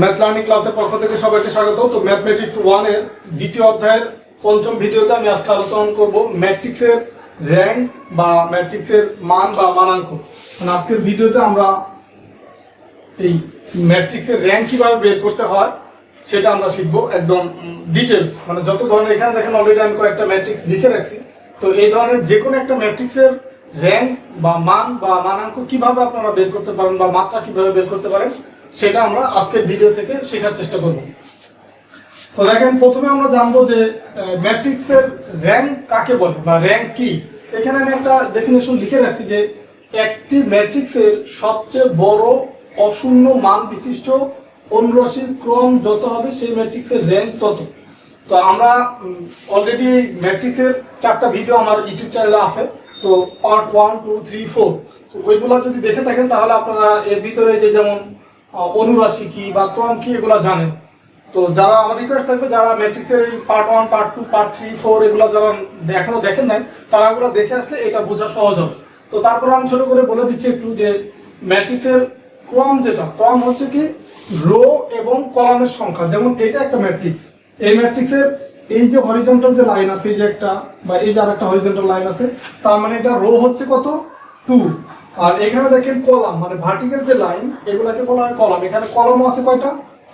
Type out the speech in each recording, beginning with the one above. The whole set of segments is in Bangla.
ম্যাথ লার্নিং ক্লাসের পক্ষ থেকে সবাইকে স্বাগত। তো ম্যাথমেটিক্স 1 এর দ্বিতীয় অধ্যায়ের পঞ্চম ভিডিওতে আমি আজকে আলোচনা করব ম্যাট্রিক্সের র্যাঙ্ক বা ম্যাট্রিক্সের মান বা মানাঙ্ক। মানে আজকের ভিডিওতে আমরা এই ম্যাট্রিক্সের র্যাঙ্ক কীভাবে বের করতে হয় সেটা আমরা শিখবো একদম ডিটেলস। মানে যত ধরনের এখানে দেখেন অলরেডি আমি কয়েকটা ম্যাট্রিক্স লিখে রাখছি। তো এই ধরনের যে কোনো একটা ম্যাট্রিক্সের র্যাঙ্ক বা মান বা মানাঙ্ক কিভাবে আপনারা বের করতে পারেন বা মাত্রা কিভাবে বের করতে পারেন সেটা আমরা আজকের ভিডিও থেকে শেখার চেষ্টা করব। তো দেখেন প্রথমে আমরা জানবো যে ম্যাট্রিক্সের র্যাঙ্ক কাকে বলে বা র্যাঙ্ক কি। এখানে আমি একটা ডেফিনেশন লিখে রাখছি যে একটি ম্যাট্রিক্সের সবচেয়ে বড় অশূন্য মান বিশিষ্ট অনুরাশির ক্রম যত হবে সেই ম্যাট্রিক্সের র্যাঙ্ক তত। তো আমরা অলরেডি ম্যাট্রিক্সের 4টা ভিডিও আমার ইউটিউব চ্যানেলে আছে। তো পার্ট 1, 2, 3, 4 তো ওইগুলো যদি দেখে থাকেন তাহলে আপনারা এর ভিতরে যে যেমন অনুরাশি কি বা ক্রম কি এগুলো জানেন। তো যারা আমার রিকোয়েস্ট থাকবে যারা ম্যাট্রিক্সের এই পার্ট 1, পার্ট 2, পার্ট 3, 4 এগুলো যারা এখনো দেখেন নাই তারা এগুলো দেখে আসলে এটা বোঝা সহজ হবে। তো তারপর আমি ছোট করে বলে দিচ্ছি একটু যে ম্যাট্রিক্সের ক্রম যেটা ক্রম হচ্ছে কি রো এবং কলামের সংখ্যা। যেমন এটা একটা ম্যাট্রিক্স, এই ম্যাট্রিক্সের এই যে হরিজন্টাল যে লাইন আছে এই যে একটা বা এই যে আরেকটা হরিজন্টাল লাইন আছে তার মানে এটা রো হচ্ছে কত 2। আর এখানে দেখেন কলাম মানে ভার্টিক্যাল যে লাইন এগুলাকে বলা হয় কলাম। এখানে কলাম আছে কয়টা?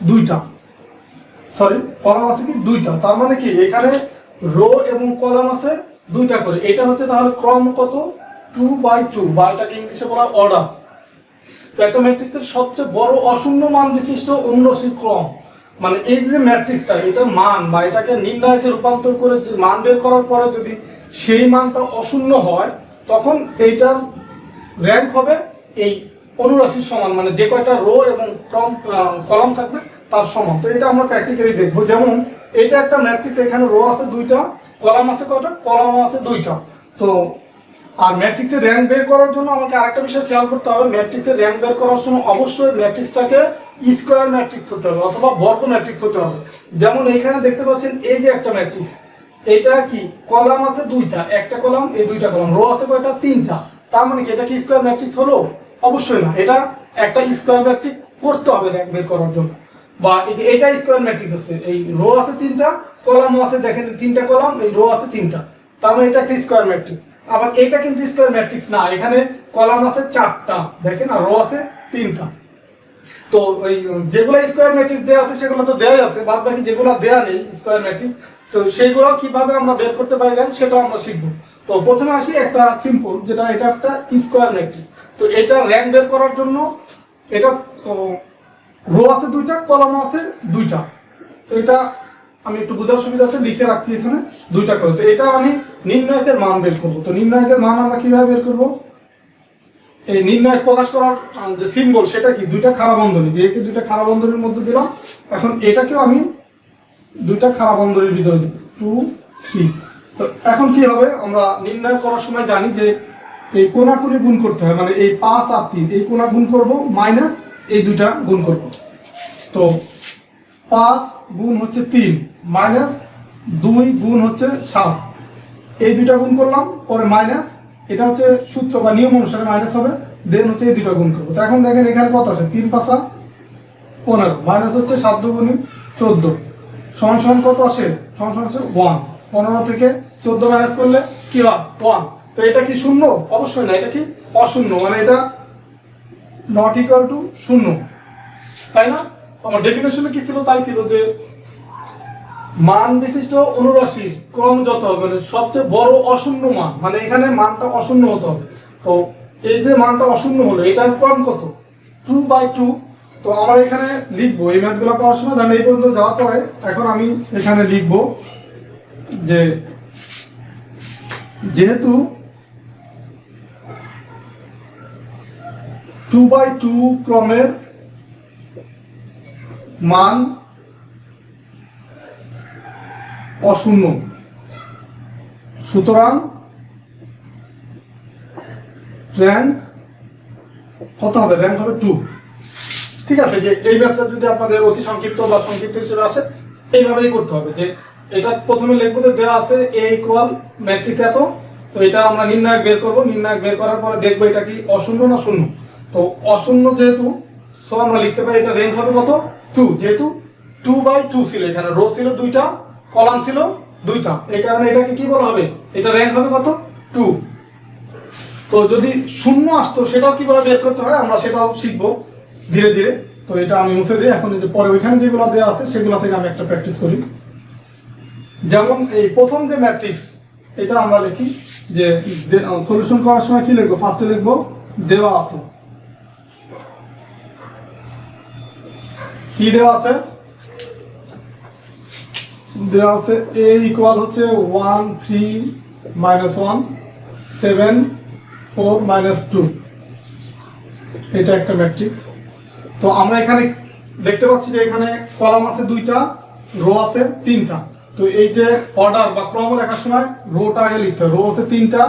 2টা। সরি কলাম আছে কি 2টা। তার মানে কি এখানে রো এবং কলাম আছে 2টা করে। এটা হচ্ছে তাহলে ক্রম কত 2/2 বা এটাকে ইংলিশে বলা হয় অর্ডার। তো একটা ম্যাট্রিক্সের সবচেয়ে বড় অশূন্য মান বিশিষ্ট অনুরাশির ক্রম মানে এই যে ম্যাট্রিক্সটা এটার মান বা এটাকে নির্ণায়কে রূপান্তর করে যে মান বের করার পরে যদি সেই মানটা অশূন্য হয় তখন এইটার র্যাঙ্ক হবে এই অনুরাশির সমান, মানে যে কয়টা রো এবং কলাম থাকবে তার সমান। তো এটা আমরা প্র্যাকটিক্যালি দেখবো। যেমন এটা একটা ম্যাট্রিক্স, এখানে রো আছে 2টা, কলাম আছে কয়টা? কলাম আছে 2টা। তো আর ম্যাট্রিক্সের র্যাঙ্ক বের করার জন্য আমাকে আরেকটা বিষয় খেয়াল করতে হবে, ম্যাট্রিক্সের র্যাঙ্ক বের করার সময় অবশ্যই ম্যাট্রিক্সটাকে স্কোয়ার ম্যাট্রিক্স হতে হবে অথবা বর্গ ম্যাট্রিক্স হতে হবে। যেমন এইখানে দেখতে পাচ্ছেন এই যে একটা ম্যাট্রিক্স, এটা কি কলাম আছে 2টা, একটা কলাম এই 2টা কলাম, রো আছে কয়টা? 3টা। তার মানে কি এটা কি স্কোয়ার ম্যাট্রিক্স হলো? অবশ্যই না। এটা একটা স্কোয়ার ম্যাট্রিক্স করতে হবে র্যাঙ্ক বের করার জন্য। বা এই যে এটা স্কোয়ার ম্যাট্রিক্স আছে, এই রো আছে 3টা, কলামও আছে দেখেন 3টা কলাম, এই রো আছে 3টা, তার মানে এটা একটা স্কোয়ার ম্যাট্রিক্স। আবার এটা কিন্তু স্কোয়ার ম্যাট্রিক্স না, এখানে কলাম আছে 4টা দেখেন আর রো আছে 3টা। তো ওই যেগুলো স্কোয়ার ম্যাট্রিক্স দেওয়া আছে সেগুলো তো দেওয়াই আছে, বাদ বাকি যেগুলো দেওয়া নেই স্কোয়ার ম্যাট্রিক্স তো সেইগুলো কিভাবে আমরা বের করতে পারলাম সেটাও আমরা শিখবো। তো প্রথমে আসি একটা সিম্পল, যেটা এটা একটা স্কোয়ার ম্যাট্রিক্স। তো এটা র্যাঙ্ক বের করার জন্য এটা রো আছে 2টা, কলাম আছে 2টা। তো এটা আমি একটু বোঝার সুবিধা আছে লিখে রাখছি এখানে 2টা করে। তো এটা আমি নির্ণায়কের মান বের করবো। তো নির্ণায়কের মান আমরা কিভাবে বের করবো? এই নির্ণায়ক প্রকাশ করার যে সিম্বল সেটা কি 2টা খাড়া বন্ধনী, যে একে 2টা খাড়া বন্ধনীর মধ্যে দিলাম, এখন এটাকেও আমি 2টা খাড়া বন্ধনীর ভিতরে দিব 2, 3। তো এখন কি হবে, আমরা নির্ণয় করার সময় জানি যে এই কোণাকুণি গুণ করতে হয়, মানে এই 5 আর 3 এই কোণা গুণ করব মাইনাস এই 2টা গুণ করব। তো 5 গুণ হচ্ছে 3 মাইনাস 2 গুণ হচ্ছে 7, এই 2টা গুণ করলাম পরে মাইনাস, এটা হচ্ছে সূত্র বা নিয়ম অনুসারে মাইনাস হবে, দেন হচ্ছে এই 2টা গুণ করবো। তো এখন দেখেন এখানে কত আছে 3 × 5 = 15 মাইনাস হচ্ছে 7 × 2 = 14 সমান সমান কত আসে? সমান সমান 1। 15 থেকে 14 মাইনাস করলে কি হয় 1। তো এটা কি শূন্য? অবশ্যই না, এটা কি অশূন্য, মানে এটা নট ইকুয়াল টু 0, তাই না? আমার ডেফিনেশনে কি ছিল? তাই ছিল যে মান বিশিষ্ট অনুরাশির ক্রম যত হবে মানে সবচেয়ে বড় অশূন্য মান, মানে এখানে মানটা অশূন্য হতে হবে। তো এই যে মানটা অশূন্য হলো এটার ক্রম কত 2/2। তো আমরা এখানে লিখবো এই ম্যাথগুলো করার সময় ধরেন এই পর্যন্ত যাওয়ার পরে এখন আমি এখানে লিখবো যে যেহেতু 2/2 ক্রমের মান অশূন্য সুতরাং র্যাঙ্ক কত হবে? র্যাঙ্ক হবে 2। ঠিক আছে, যে এই ম্যাথটা যদি আপনাদের অতি সংক্ষিপ্ত বা সংক্ষিপ্ত হিসেবে আসে এইভাবেই করতে হবে যে এটা প্রথমে লিখবো যে দেওয়া আছে a ইকুয়াল ম্যাট্রিক্স এত। তো এটা আমরা নির্ণায়ক বের করবো, নির্ণায়ক বের করার পরে দেখবো এটা কি অশূন্য না শূন্য। তো অশূন্য যেহেতু সো আমরা লিখতে পারি এটা র্যাঙ্ক হবে কত 2, যেহেতু 2/2 ছিল, এখানে রো ছিল 2টা, কলাম ছিল 2টা, এই কারণে এটাকে কি বলা হবে, এটা র্যাঙ্ক হবে কত 2। তো যদি শূন্য আসতো সেটাও কিভাবে বের করতে হয় আমরা সেটাও শিখবো ধীরে ধীরে। তো এটা আমি মুছে দিই। এখন যে পরে ওইখানে যেগুলো দেওয়া আছে সেগুলো থেকে আমি একটা প্র্যাকটিস করি। যেমন এই প্রথম যে ম্যাট্রিক্স, এটা আমরা লিখি যে সলিউশন করার সময় কি লিখবো, ফার্স্টে লিখবো দেওয়া আছে, কি দেওয়া আছে, দেওয়া আছে a ইকুয়াল হচ্ছে 1 3 -1 7 4 -2, এটা একটা ম্যাট্রিক্স। তো আমরা এখানে দেখতে পাচ্ছি যে এখানে কলাম আছে 2টা, রো আছে 3টা। তো এই যে অর্ডার বা ক্রম লেখার সময় রোটা আগে লিখতে হবে। রো আছে 3টা,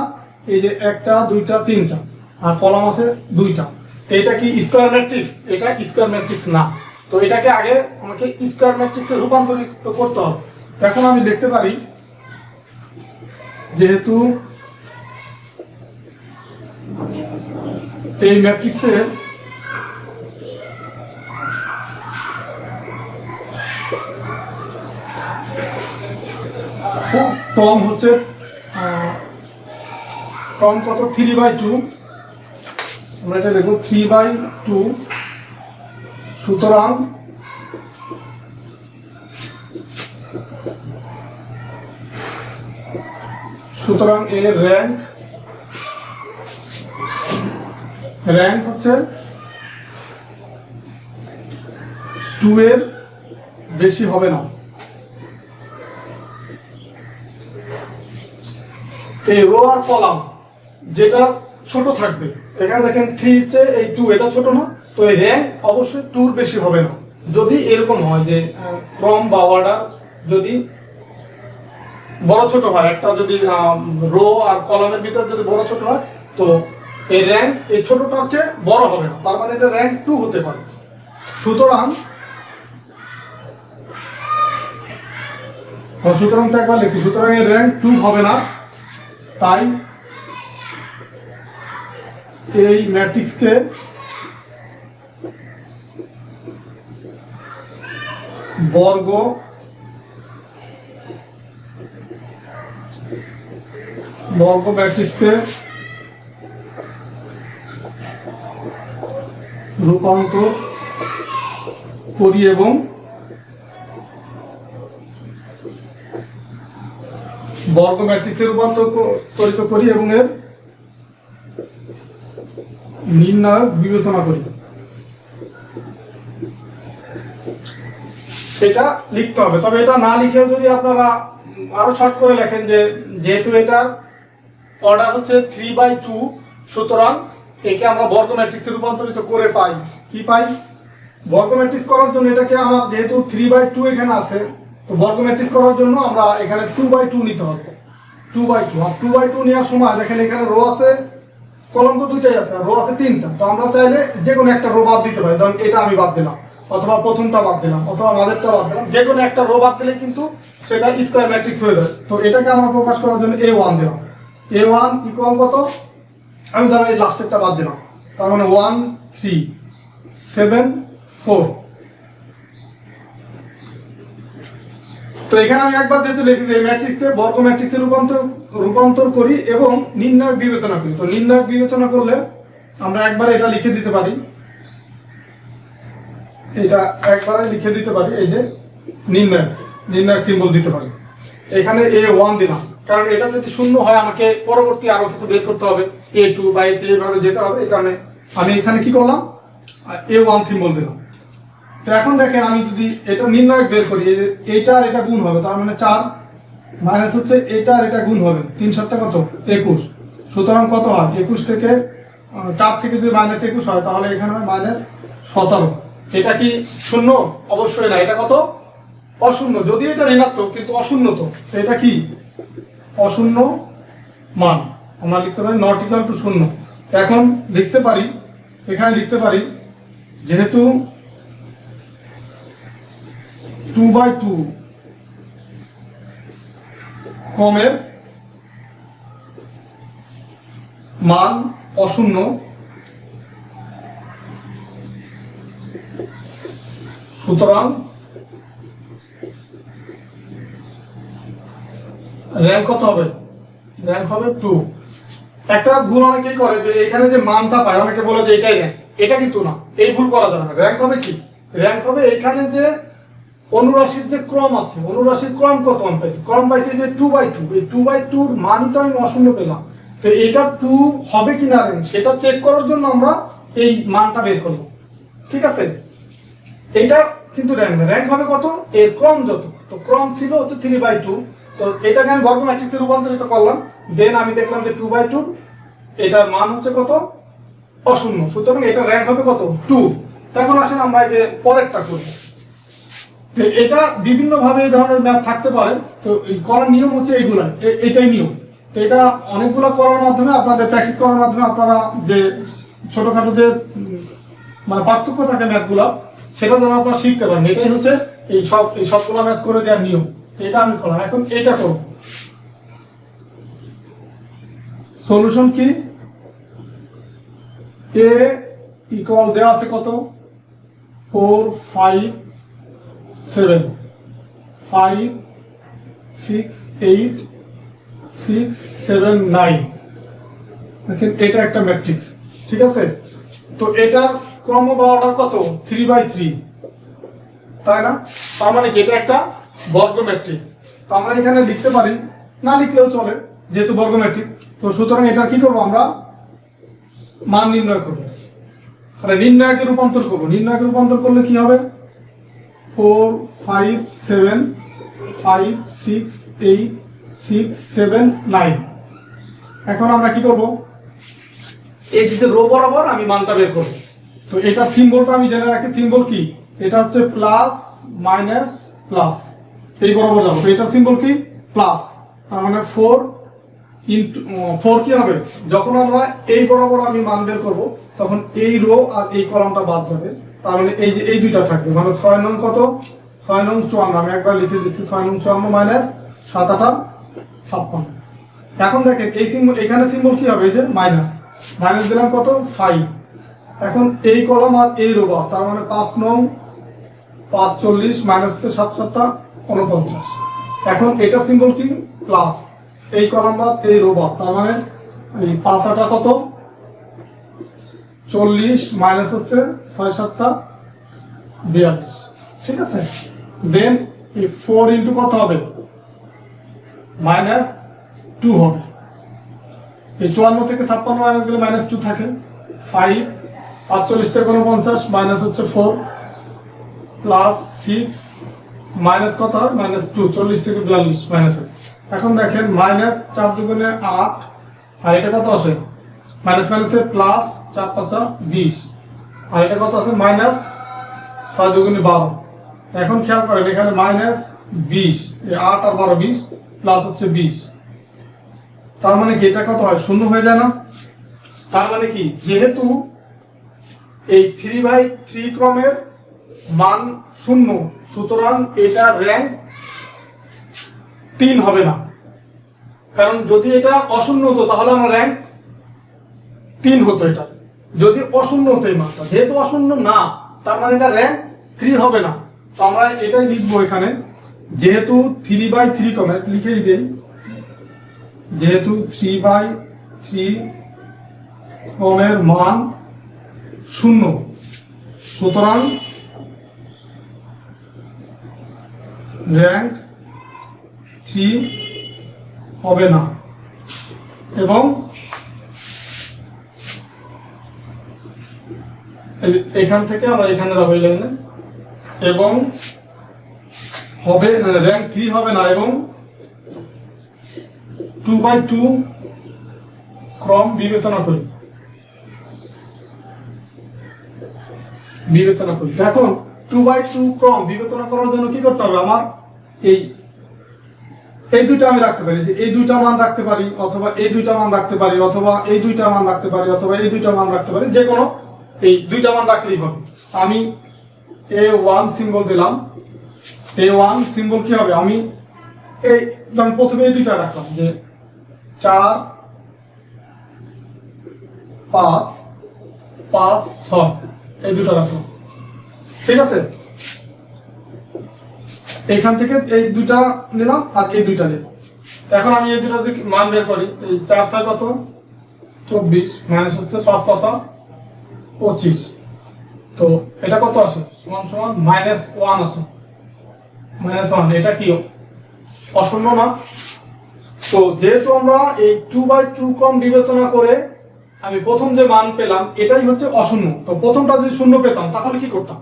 এই যে 1টা 2টা 3টা, আর কলাম আছে 2টা। তো এটা কি স্কয়ার ম্যাট্রিক্স? এটা স্কয়ার ম্যাট্রিক্স না। তো এটাকে আগে আমাকে স্কয়ার ম্যাট্রিক্সে রূপান্তরিত করতে হবে। তো এখন আমি লিখতে পারি, যেহেতু এই ম্যাট্রিক্সের ক্রম হচ্ছে ক্রম কত 3/2, আমরা এটা লিখব 3/2। সুতরাং এর র্যাঙ্ক হচ্ছে 2 এর বেশি হবে না। এই রো আর কলাম যেটা ছোট থাকবে, এখানে দেখেন 3 এর চেয়ে এই 2 এটা ছোট না, তো এই র্যাঙ্ক অবশ্যই 2 এর বেশি হবে না। যদি এরকম হয় যে ক্রম বা অর্ডার যদি বড় ছোট হয়, একটা যদি রো আর কলামের ভিতর যদি বড় ছোট হয়, তো এই র্যাঙ্ক এই ছোটটার চেয়ে বড় হবে না, তার মানে এটা র্যাঙ্ক 2 হতে পারে। সুতরাং তো একবার লিখছি, সুতরাং এর র্যাঙ্ক 2 হবে না। তাই এই ম্যাট্রিক্সকে বর্গ ম্যাট্রিক্সকে রূপান্তর করি এবং বর্গ ম্যাট্রিক্সে রূপান্তরিত করি এবং এর নির্ণায়ক বিবেচনা করি। এটা লিখতে হবে। তবে এটা না লিখেও যদি আপনারা আরো শর্ট করে লেখেন যে যেহেতু এটা অর্ডার হচ্ছে 3/2, সুতরাং একে আমরা বর্গ ম্যাট্রিক্সে রূপান্তরিত করে পাই। কি পাই? বর্গ ম্যাট্রিক্স করার জন্য এটাকে আমার যেহেতু 3/2 এখানে আছে, তো বর্গ ম্যাট্রিক্স করার জন্য আমরা এখানে 2/2 নিতে হবে। 2/2 আর 2/2 নেওয়ার সময় দেখেন এখানে রো আছে, কলম তো 2টাই আছে, আর রো আছে 3টা। তো আমরা চাইলে যে কোনো একটা রো বাদ দিতে পারি। ধরুন এটা আমি বাদ দিলাম, অথবা প্রথমটা বাদ দিলাম, অথবা মাঝেরটা বাদ দিলাম, যে কোনো একটা রো বাদ দিলে কিন্তু সেটা স্কয়ার ম্যাট্রিক্স হয়ে যায়। তো এটাকে আমরা প্রকাশ করার জন্য a1 দিলাম। a1 ইকুয়াল কত, আমি ধরুন এই লাস্টেরটা বাদ দিলাম, তার মানে 1 3 7 4। তো এখানে আমি একবার যেহেতু লিখেছি এই ম্যাট্রিক্সে বর্গ ম্যাট্রিক্সে রূপান্তর করি এবং নির্ণায়ক বিবেচনা করি। তো নির্ণায়ক বিবেচনা করলে আমরা একবার এটা লিখে দিতে পারি, এটা একবারে লিখে দিতে পারি, এই যে নির্ণায়ক সিম্বল দিতে পারি। এখানে a1 দিলাম, কারণ এটা যদি শূন্য হয় আমাকে পরবর্তী আরো কিছু বের করতে হবে, a2 বা a3 এভাবে যেতে হবে। এই কারণে আমি এখানে কি করলাম, a1 সিম্বল দিলাম। তো এখন দেখেন আমি যদি এটা নির্ণায়ক বের করি, এই যে এইটা আর এটা গুণ হবে, তার মানে 4 মাইনাস হচ্ছে এইটা আর এটা গুণ হবে, 3 7 কত 21। সুতরাং কত হয়, 21 থেকে 4 থেকে যদি -21 হয় তাহলে এখানে হয় -17। এটা কি শূন্য? অবশ্যই না, এটা কত অশূন্য। যদি এটা ঋণাত্মক কিন্তু অশূন্য, তো এটা কি অশূন্য মান, আমরা লিখতে পারি নট ইকুয়াল টু 0। এখন লিখতে পারি, এখানে লিখতে পারি যেহেতু 2/2 ক্রমের মান অশূন্য, সুতরাং র্যাঙ্ক কত হবে? র্যাঙ্ক হবে 2। একটা ভুল অনেকেই করে যে এখানে যে মানটা পায় অনেকে বলে যে এটাই র্যাঙ্ক, এটা কিন্তু না, এই ভুল করা যাবে না। র্যাঙ্ক হবে কি? র্যাঙ্ক হবে এখানে যে অনুরাশির যে ক্রম আছে, অনুরাশির ক্রম কত মান পাইছে? ক্রম পাইছে যে 2/2, এই 2/2 এর মানই তো আমি অশূন্য পেলাম। তো এটা 2 হবে কিনা র্যাঙ্ক সেটা চেক করার জন্য আমরা এই মানটা বের করব, ঠিক আছে? এটা কিন্তু র্যাঙ্ক না, র্যাঙ্ক হবে কত? এর ক্রম যত। তো ক্রম ছিল হচ্ছে 3/2, তো এটাকে আমি বর্গ ম্যাট্রিক্সে রূপান্তরিত করলাম, দেন আমি দেখলাম যে 2/2 এটার মান হচ্ছে কত? অশূন্য। সুতরাং এটা র্যাঙ্ক হবে কত? 2। এখন আসেন আমরা এই যে পরেরটা করি। তো এটা বিভিন্ন ভাবে এই ধরনের ম্যাথ থাকতে পারে, তো এই করার নিয়ম হচ্ছে এইগুলা, এটাই নিয়ম। তো এটা অনেকগুলো করার মাধ্যমে আপনাদের প্র্যাকটিস করার মাধ্যমে আপনারা যে ছোটখাটো যে মানে পার্থক্য থাকে ম্যাথগুলো সেটা যেন আপনারা শিখতে পারেন, এটাই হচ্ছে এই সবগুলো ম্যাথ করে দেওয়ার নিয়ম। এটা আমি করলাম, এখন এটা করব। সলিউশন কি? এ ইকুয়াল দেওয়া আছে কত? 4 5 7 5 6 8 6 7 9। দেখেন এটা একটা ম্যাট্রিক্স, ঠিক আছে? তো এটার ক্রম বা অর্ডার কত? 3/3, তাই না? তার মানে কি এটা একটা বর্গ ম্যাট্রিক্স। তো আমরা এখানে লিখতে পারি, না লিখলেও চলে যেহেতু বর্গ ম্যাট্রিক্স। তো সুতরাং এটা কি করব? আমরা মান নির্ণয় করব, মানে নির্ণয়কে রূপান্তর করব। নির্ণয়কে রূপান্তর করলে কি হবে? 4 5 7 5 6 8 6 7 9। এখন আমরা কি করব? এই যে রো বরাবর আমি মানটা বের করব। তো এটা সিম্বলটা আমি জেনে রাখি, সিম্বল কি? এটা হচ্ছে প্লাস মাইনাস প্লাস, এই বরাবর যাবো। তো এটার সিম্বল কি? প্লাস। তার মানে 4 কি হবে? যখন আমরা এই বরাবর আমি মান বের করব তখন এই রো আর এই কলামটা বাদ যাবে, তার মানে এই যে এই দুইটা থাকবে। মানে 6 নং কত? 6 নং 54। আমি একবার লিখে দিচ্ছি, 6 নং 54 মাইনাস 7 8 56। এখন দেখেন এই সিম্বল, এখানে সিম্বল কি হবে? এই যে মাইনাস, মাইনাস দিলাম কত? 5। এখন এই কলাম আর এই রো বাদ, তার মানে 5 নং 5 40 মাইনাস 7 7 49। এখন এটা সিম্বল কি? প্লাস, এই কলাম বাদ এই রো বাদ, তার মানে এই 5 8 কত? 40 মাইনাস হচ্ছে 6 7 42, ঠিক আছে? দেন এই 4 ইন্টু কত হবে? মাইনাস 2 হবে। এই 54 থেকে 56 মাইনাস দিলে মাইনাস 2 থাকে। 5 45 থেকে 49 মাইনাস হচ্ছে 4 প্লাস 6 মাইনাস কত হয়? মাইনাস 2। 40 থেকে 42 মাইনাস। এখন দেখেন মাইনাস 4 দুগুণে 8, আর এটা কত আসে? মাইনাস মাইনাসে প্লাস 4 5 20, আর এটা কত আছে? মাইনাস 6 দুগুণে 12। এখন খেয়াল করেন এখানে মাইনাস 20, 8 আর 12 20, প্লাস হচ্ছে 20। তার মানে কি এটা কত হয়? শূন্য হয়ে যায় না? তার মানে কি যেহেতু এই 3/3 ক্রমের মান শূন্য, সুতরাং এটা র্যাঙ্ক 3 হবে না। কারণ যদি এটা অশূন্য হতো তাহলে আমরা র্যাঙ্ক 3 হতো। এটা যদি অশূন্য হতো এই মানটা, যেহেতু অশূন্য না তার মানে এটা র্যাঙ্ক 3 হবে না। তো আমরা এটাই লিখবো এখানে, যেহেতু 3/3 ক্রমের, লিখেই দিই, যেহেতু 3/3 ক্রমের মান শূন্য, সুতরাং র্যাঙ্ক 3 হবে না। এবং এখান থেকে আমরা এখানে যাবো এই লাইনে, এবং হবে র্যাঙ্ক 3 হবে না, এবং 2/2 ক্রম বিবেচনা করি। দেখুন 2/2 ক্রম বিবেচনা করার জন্য কি করতে হবে? আমার এই দুইটা আমি রাখতে পারি, যে এই দুইটা মান রাখতে পারি, অথবা এই দুইটা মান রাখতে পারি, অথবা এই দুইটা মান রাখতে পারি, অথবা এই দুইটা মান রাখতে পারি, যে কোনো এই দুইটা মান রাখলেই হবে। আমি A1 সিম্বল দিলাম। A1 সিম্বল কি হবে? আমি এই ধরুন প্রথমে এই দুইটা রাখলাম, যে 4 5 5 6, এই দুটো রাখলাম, ঠিক আছে? এখান থেকে এই দুইটা নিলাম আর এই দুইটা নিলাম। এখন আমি এই দুটো যদি মান বের করি, এই 4 4 কত 24 মাইনাস হচ্ছে 5 5 25, তো এটা কত আসে সমান সমান -1 আসে। -1 এটা কি অশূন্য না? তো যেহেতু আমরা এই 2/2 ক্রম বিবেচনা করে আমি প্রথম যে মান পেলাম এটাই হচ্ছে অশূন্য, তো প্রথমটা যদি শূন্য পেতাম তাহলে কি করতাম?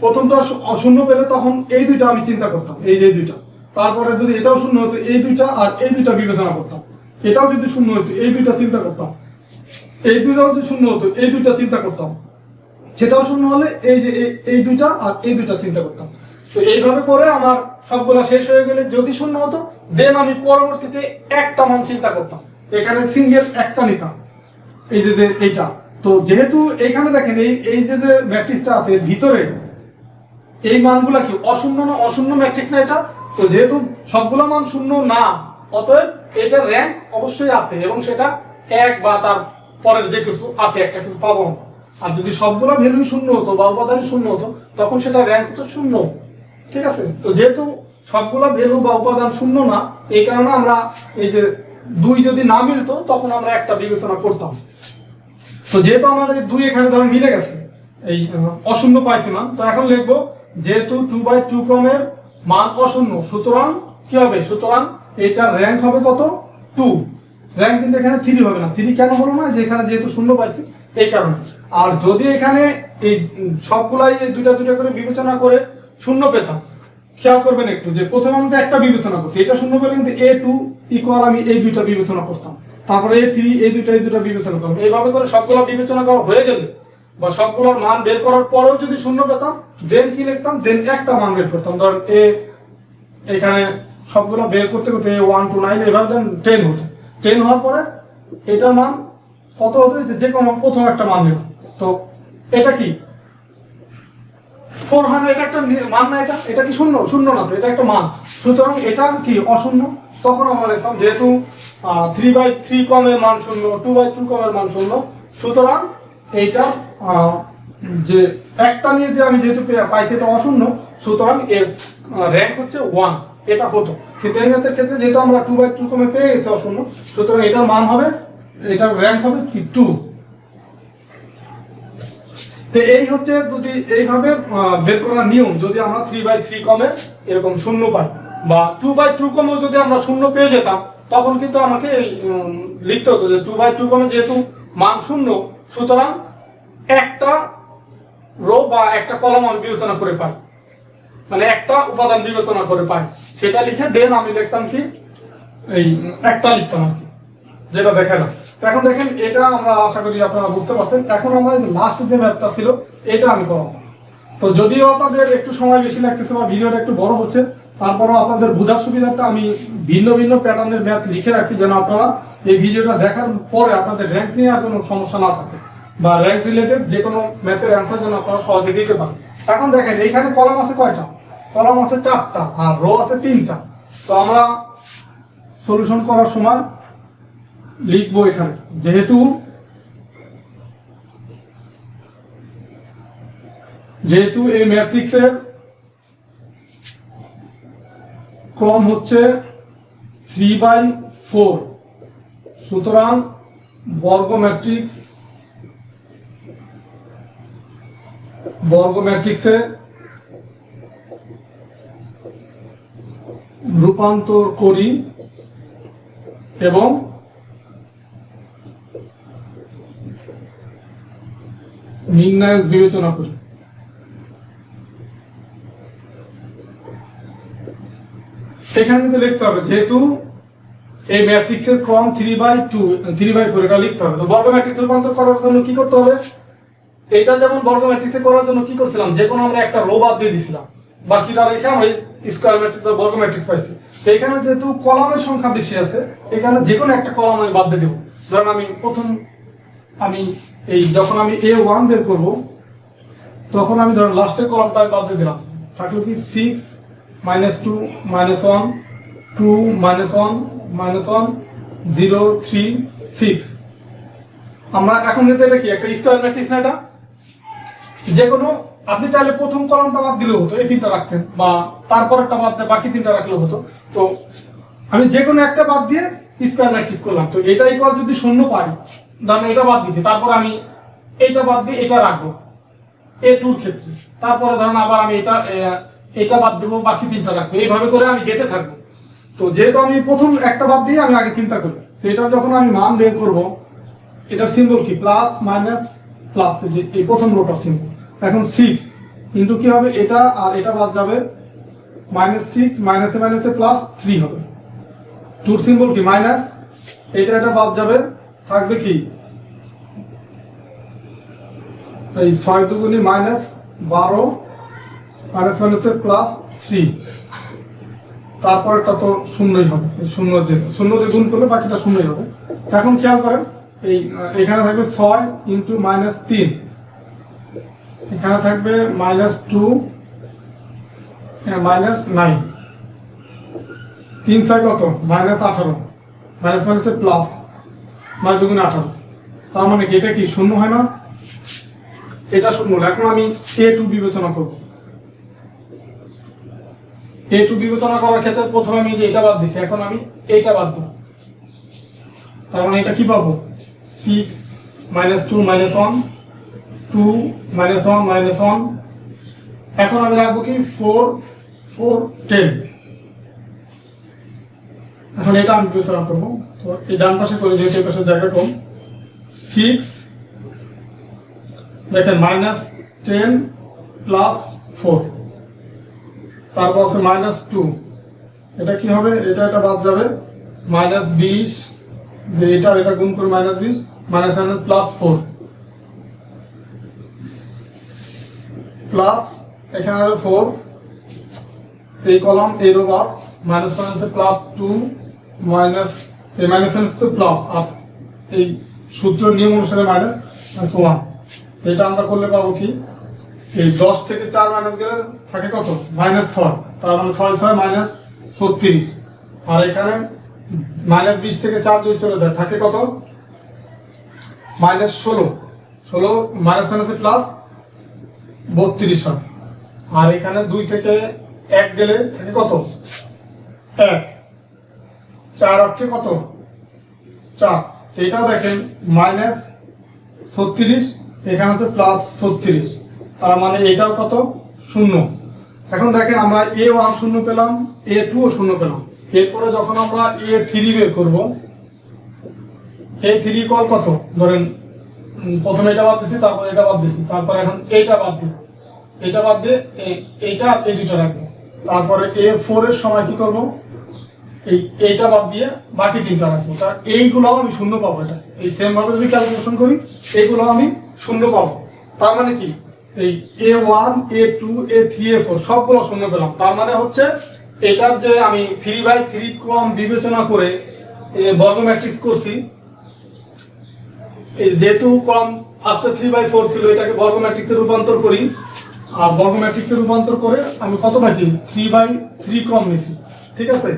প্রথমটা শূন্য পেলে তখন এই দুইটা আমি চিন্তা করতাম, এই যে দুইটা, তারপরে যদি এটাও শূন্য হতো এই দুইটা আর এই দুইটা বিবেচনা করতাম, এটাও যদি শূন্য হতো এই দুইটা চিন্তা করতাম, এই দুইটাও যদি শূন্য হতো এই দুইটা চিন্তা করতাম, সেটাও শূন্য হলে এই যে এই দুইটা আর এই দুইটা চিন্তা করতাম। তো এইভাবে করে আমার সবগুলা শেষ হয়ে গেলে যদি শূন্য হতো দেন আমি পরবর্তীতে একটা মান চিন্তা করতাম, এখানে সিঙ্গেল একটা নিতাম, এই যে এইটা। তো যেহেতু এখানে দেখেন এই যে ম্যাট্রিক্সটা আছে ভিতরে এই মানগুলা কি অশূন্য না? অশূন্য ম্যাট্রিক্স না এটা। তো যেহেতু সবগুলো মান শূন্য না, অতএব এটার র্যাঙ্ক অবশ্যই আছে এবং সেটা 1 বা তার পরের যে কিছু আছে একটা কিছু পাবো। আর যদি সবগুলো ভ্যালুই শূন্য হতো বা উপাদানই শূন্য হতো তখন সেটা র্যাঙ্ক হতো শূন্য, ঠিক আছে? তো যেহেতু সবগুলো ভ্যালু বা উপাদান শূন্য না, এই কারণে আমরা এই যে 2 যদি না মিলতো তখন আমরা একটা বিবেচনা করতাম। তো যেহেতু আমাদের 2 এখানে ধর মিলে গেছে, এই অশূন্য পাইছি মান, তো এখন লিখবো যেহেতু 2/2 ক্রমের মান অশূন্য সুতরাং কি হবে? সুতরাং এটার র্যাঙ্ক হবে কত? 2। র্যাঙ্ক কিন্তু এখানে 3 হবে না। 3 কেন হলো না? যে এখানে যেহেতু শূন্য পাইছি এই কারণে। আর যদি এখানে এই সবগুলাই দুইটা দুইটা করে বিবেচনা করে শূন্য পেতাম, খেয়াল করবেন একটু যে প্রথমে আমাদের একটা বিবেচনা করছি, এটা শূন্য পেলে কিন্তু A2 ইকুয়াল আমি এই দুইটা বিবেচনা করতাম, তারপরে A3 এই দুইটা বিবেচনা করতাম। এইভাবে করে সবগুলো বিবেচনা করা হয়ে গেলে বা সবগুলোর মান বের করার পরেও যদি শূন্য পেতাম দেন কি লিখতাম? দেন একটা মান বের করতাম। ধরেন এখানে সবগুলো বের করতে করতে 1 to 9 এভাবে 10 হতো। 10 হওয়ার পরে এটার মান কত হতো? যে কোনো প্রথম একটা মান নেব। তো এটা কি 400? এটা একটা মান না? এটা কি শূন্য? শূন্য না, তো এটা একটা মান, সুতরাং এটা কি অশূন্য। তখন আমরা লিখতাম যেহেতু 3/3 ক্রমের মান শূন্য, 2/2 ক্রমের মান শূন্য, সুতরাং এইটা যে একটা নিয়ে যে আমি যেহেতু পাইছি এটা অশূন্য, সুতরাং এর র্যাঙ্ক হচ্ছে 1, এটা হতো। কিন্তু এই ম্যাথের ক্ষেত্রে যেহেতু আমরা 2/2 ক্রমে পেয়ে গেছি অশূন্য, সুতরাং এটার মান হবে, এটার র্যাঙ্ক হবে কি 2। তো এই হচ্ছে যদি এইভাবে বের করার নিয়ম। যদি আমরা 3/3 ক্রমে এরকম শূন্য পাই বা 2/2 ক্রমেও যদি আমরা শূন্য পেয়ে যেতাম তখন কিন্তু আমাকে লিখতে হতো যে 2/2 ক্রমে যেহেতু মান শূন্য সুতরাং একটা রো বা একটা কলাম আমি বিবেচনা করে পাই, মানে একটা উপাদান বিবেচনা করে পাই, সেটা লিখে দেন আমি লিখতাম কি এই একটা লিখতাম আর কি, যেটা দেখালাম। এখন দেখেন এটা আমরা আশা করি আপনারা বুঝতে পারছেন। এখন আমরা লাস্ট যে ম্যাথটা ছিল এটা আমি করব। তো যদিও আপনাদের একটু সময় বেশি লাগতেছে বা ভিডিওটা একটু বড় হচ্ছে, তারপরেও আপনাদের বোঝার সুবিধার্থে আমি ভিন্ন ভিন্ন প্যাটার্নের ম্যাথ লিখে রাখছি যেন আপনারা এই ভিডিওটা দেখার পরে আপনাদের র্যাঙ্ক নিয়ে আর কোনো সমস্যা না থাকে বা র্যাঙ্ক রিলেটেড যে কোনো ম্যাথের অ্যান্সার যেন আপনারা সহজে দিতে পারেন। এখন দেখেন এইখানে কলাম আছে কয়টা? কলাম আছে 4টা আর রো আছে 3টা। তো আমরা সলিউশন করার সময় লিখবো এখানে যেহেতু এই ম্যাট্রিক্সের ক্রম হচ্ছে 3/4, সুতরাং বর্গ ম্যাট্রিক্সে রূপান্তর করি এবং নির্ণায়ক বিবেচনা করি। এখানে কিন্তু লিখতে হবে যেহেতু এই ম্যাট্রিক্সের ক্রম 3/4 এটা লিখতে হবে। তো বর্গ ম্যাট্রিক্স রূপান্তর করার জন্য কি করতে হবে? এইটা যেমন বর্গ ম্যাট্রিক্সে করার জন্য কি করছিলাম, যে কোনো আমরা একটা রো বাদ দিয়ে দিছিলাম, বাকিটা রেখে আমরা স্কয়ার ম্যাট্রিক্স বা বর্গ ম্যাট্রিক্স পাইছি। তো এখানে যেহেতু কলামের সংখ্যা বেশি আছে এখানে যে কোনো একটা কলাম আমি বাদ দিয়ে দেবো। ধরেন আমি যখন আমি A1 বের করব তখন আমি ধরেন লাস্টের কলামটা আমি বাদ দিয়ে দিলাম, থাকলো কি 6 -2 -1 2 -1 -1 0 3 6। আমরা এখন যেতে এটা কি একটা স্কয়ার ম্যাট্রিক্স না? এটা যে কোনো আপনি চাইলে প্রথম কলামটা বাদ দিলেও হতো, এই তিনটা রাখতেন, বা তারপরেরটা বাদ দিয়ে বাকি তিনটা রাখলেও হতো। তো আমি যে কোনো একটা বাদ দিয়ে স্কোয়ার ম্যাট্রিক্স করলাম। তো এটা ইকুয়াল যদি শূন্য পাই, ধরেন এটা বাদ দিয়েছি, তারপর আমি এটা বাদ দিয়ে এটা রাখবো A2 ক্ষেত্রে, তারপরে ধরেন আবার আমি এটা বাদ দেবো, বাকি তিনটা রাখবো, এইভাবে করে আমি যেতে থাকবো। তো যেহেতু আমি প্রথম একটা বাদ দিয়ে আমি আগে চিন্তা করি, তো এটার যখন আমি মান বের করব, এটার সিম্বল কি প্লাস মাইনাস প্লাস, যে এই প্রথম রোটার সিম্বল। এখন 6 ইন্টু কি হবে, এটা আর এটা বাদ যাবে, -6 মাইনাসে মাইনাসে +3 হবে। 2 সিম্বল কি মাইনাস, এটা বাদ যাবে, থাকবে কি এই 6 দুগুণী -12 মাইনাস মাইনাসে +3, তারপরটা তো শূন্যই হবে, শূন্য দিয়ে গুণ করলে বাকিটা শূন্যই হবে। এখন খেয়াল করেন, এখানে থাকবে 6 ইন্টু -3, এখানে থাকবে -2 -9, 3 6 কত -18, মাইনাস মাইনাসে প্লাস, 9 দুগুণে 18, তার মানে কি এটা কি শূন্য হয় না? এটা শূন্য। এখন আমি A2 বিবেচনা করব। A2 বিবেচনা করার ক্ষেত্রে প্রথমে আমি যে এটা বাদ দিছি, এখন আমি এইটা বাদ দেব, তার মানে এটা কি পাবো 6 -2 -1 2 -1 -1, এখন আমি রাখবো কি 4 4 10। এখন এটা আমি বিবেচনা করবো, তো এই ডান পাশে করে যেহেতু এই পাশে জায়গা কম, 6 দেখেন -10 +4, তারপর আছে -2, এটা কি হবে, এটা বাদ যাবে, -20, যে এটা গুণ করে -20 -4 প্লাস এখানে হবে 4, এই কলাম এই রো বাদ, -2 মাইনাস এই মাইনাস তো প্লাস, আর এই সূত্র নিয়ম অনুসারে -1, এটা আমরা করলে পাবো কি, এই 10 থেকে 4 মাইনাস গেলে থাকে কত -6, তার মানে 6 6 -36, আর এখানে -20 থেকে 4 যদি চলে যায় থাকে কত -16, 16 মাইনাস মাইনাসে প্লাস 32 হয়, আর এখানে 2 থেকে 1 গেলে থাকে কত 1, 4 অক্ষে কত 4, এটাও দেখেন -36, এখানে তো +36, তার মানে এটাও কত 0। এখন দেখেন আমরা A1 শূন্য পেলাম, A2 ও শূন্য পেলাম। এরপরে যখন আমরা A3 বের করব, A3 ইকুয়াল কত, ধরেন প্রথমে এটা বাদ দিছি, তারপর এটা বাদ দিছি, তারপর এখন এইটা বাদ দিই, এটা বাদ দিয়ে এইটা আর এই দুটো রাখবো, তারপরে A4 এর সময় কি করব, এইটা বাদ দিয়ে বাকি তিনটা রাখবো, তার এইগুলো আমি শূন্য পাবো। এটা এই সেম ভাবে যদি ক্যালকুলেশন করি, এইগুলো আমি শূন্য পাবো। তার মানে কি, এই A1 A2 A3 A4 সবগুলো শূন্য পেলাম। তার মানে হচ্ছে এটার যে আমি 3/3 ক্রম বিবেচনা করে বর্গ ম্যাট্রিক্স করছি, যেহেতু ক্রম ফার্স্টে 3/4 ছিল, এটাকে বর্গ ম্যাট্রিক্সে রূপান্তর করি, আর বর্গ ম্যাট্রিক্সে রূপান্তর করে আমি কত পাইছি 3/3 ক্রম নিছি, ঠিক আছে।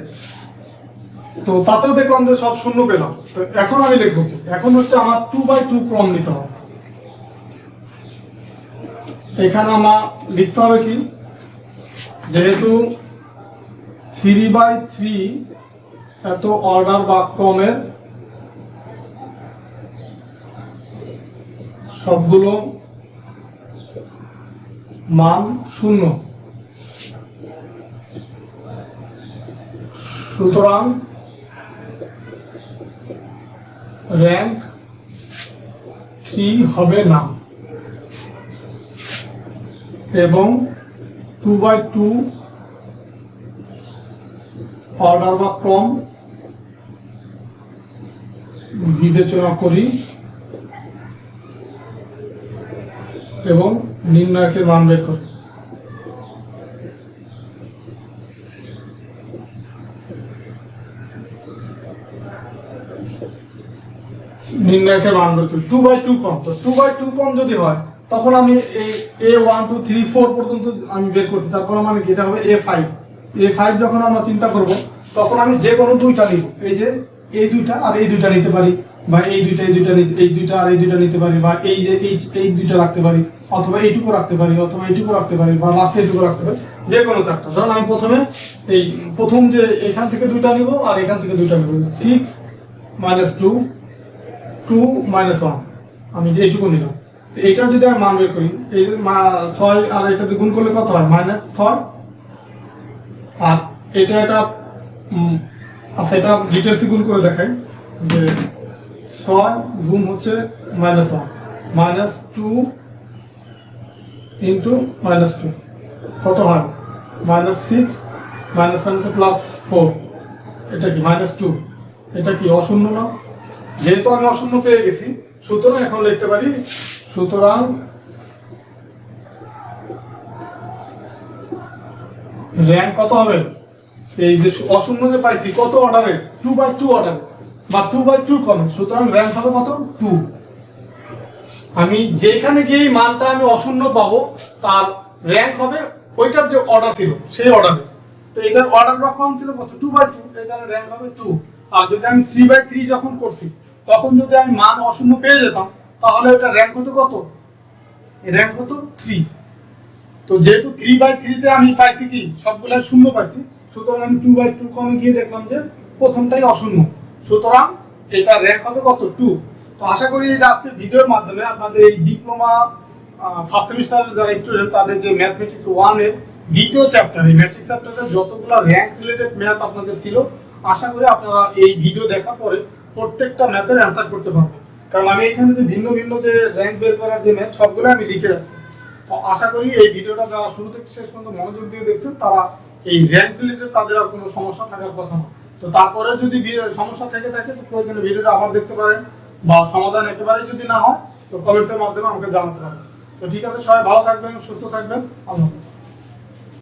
তো তাতেও দেখলাম যে সব শূন্য পেলাম। তো এখন আমি লিখবো কি, এখন হচ্ছে আমার 2/2 ক্রম নিতে হবে। এখানে আমার লিখতে হবে কি, যেহেতু 3/3 এত অর্ডার বা ক্রমের সবগুলো মান শূন্য, সুতরাং র্যাঙ্ক 3 হবে না, এবং 2/2 অর্ডার বা ক্রম বিবেচনা করি এবং নির্ণায়কের মান বের করি। নির্ণায়কের মান বের করি 2/2 ক্রম। তো 2/2 ক্রম যদি হয়, তখন আমি এই A1 2 3 4 পর্যন্ত আমি বের করছি, তারপর মানে কি এটা হবে A5 যখন আমরা চিন্তা করব, তখন আমি যে কোনো দুইটা নিব, এই যে এই দুইটা আর এই দুইটা নিতে পারি, বা এই দুইটা আর এই দুইটা নিতে পারি, বা এই দুইটা রাখতে পারি, অথবা এইটুকু রাখতে পারি, অথবা এইটুকু রাখতে পারি, বা লাস্টে এইটুকু রাখতে পারি, যে কোনো চারটা। ধরুন আমি প্রথম যে এখান থেকে দুইটা নিব আর এখান থেকে দুইটা নিব, 6 - 2 2 - 1, আমি যে এইটুকু নিলাম। তো এইটা যদি আমি মান বের করি, এই 6 আর এটা গুণ করলে কত হয়, -6। আর এটা আচ্ছা, এটা ডিটেলসে গুণ করে দেখাই যে 6 গুণ হচ্ছে -1 -2 ইন্টু -2 কত হয়, -6 -4, এটা কি -2, এটা কি অশূন্য না? যেহেতু আমি অশূন্য পেয়ে গেছি, সুতরাং এখন লিখতে পারি, সুতরাং র্যাঙ্ক কত হবে, এই যে অশূন্য যে পাইছি কত অর্ডারে, 2/2 অর্ডারে বা 2/2 কমে, সুতরাং র্যাঙ্ক হবে কত, 2। আমি যেখানে গিয়ে মানটা আমি অশূন্য পাবো তার র্যাঙ্ক হবে ওইটার যে অর্ডার ছিল সেই অর্ডারে। তো এটার অর্ডার বা কম ছিল কত, 2/2, এখানে র্যাঙ্ক হবে 2। আর যদি আমি 3/3 যখন করছি তখন যদি আমি মান অশূন্য পেয়ে যেতাম তাহলে ওটা র্যাঙ্ক হতো কত, র্যাঙ্ক হতো 3। তো যেহেতু 3/3 আমি পাইছি কি সবগুলাই শূন্য পাইছি, সুতরাং আমি 2/2 কমে গিয়ে দেখলাম যে প্রথমটাই অশূন্য, সুতরাং এটা র্যাঙ্ক হবে কত, 2। তো আশা করি এই আজকে ভিডিওর মাধ্যমে আপনাদের এই ডিপ্লোমা ফার্স্ট সেমিস্টারের যারা স্টুডেন্ট তাদের যে ম্যাথমেটিক্স 1 এর দ্বিতীয় চ্যাপ্টার, এই ম্যাট্রিক্স চ্যাপ্টারের যতগুলো র্যাঙ্ক রিলেটেড ম্যাথ আপনাদের ছিল, আশা করি আপনারা এই ভিডিও দেখার পরে প্রত্যেকটা ম্যাথের অ্যান্সার করতে পারবেন। কারণ আমি এখানে যে ভিন্ন ভিন্ন যে র্যাঙ্ক বের করার যে ম্যাথ সবগুলো আমি লিখে রাখছি। তো আশা করি এই ভিডিওটা যারা শুরু থেকে শেষ পর্যন্ত মনোযোগ দিয়ে দেখছেন তারা এই র্যাঙ্ক রিলেটেড তাদের আর কোনো সমস্যা থাকার কথা না। তো তারপরে যদি সমস্যা থেকে থাকে তো প্রয়োজনে ভিডিওটা আবার দেখতে পারেন, বা সমাধান একেবারেই যদি না হয় তো কমেন্টসের মাধ্যমে আমাকে জানাতে পারেন। তো ঠিক আছে, সবাই ভালো থাকবেন, সুস্থ থাকবেন, আল্লাহ হাফেজ।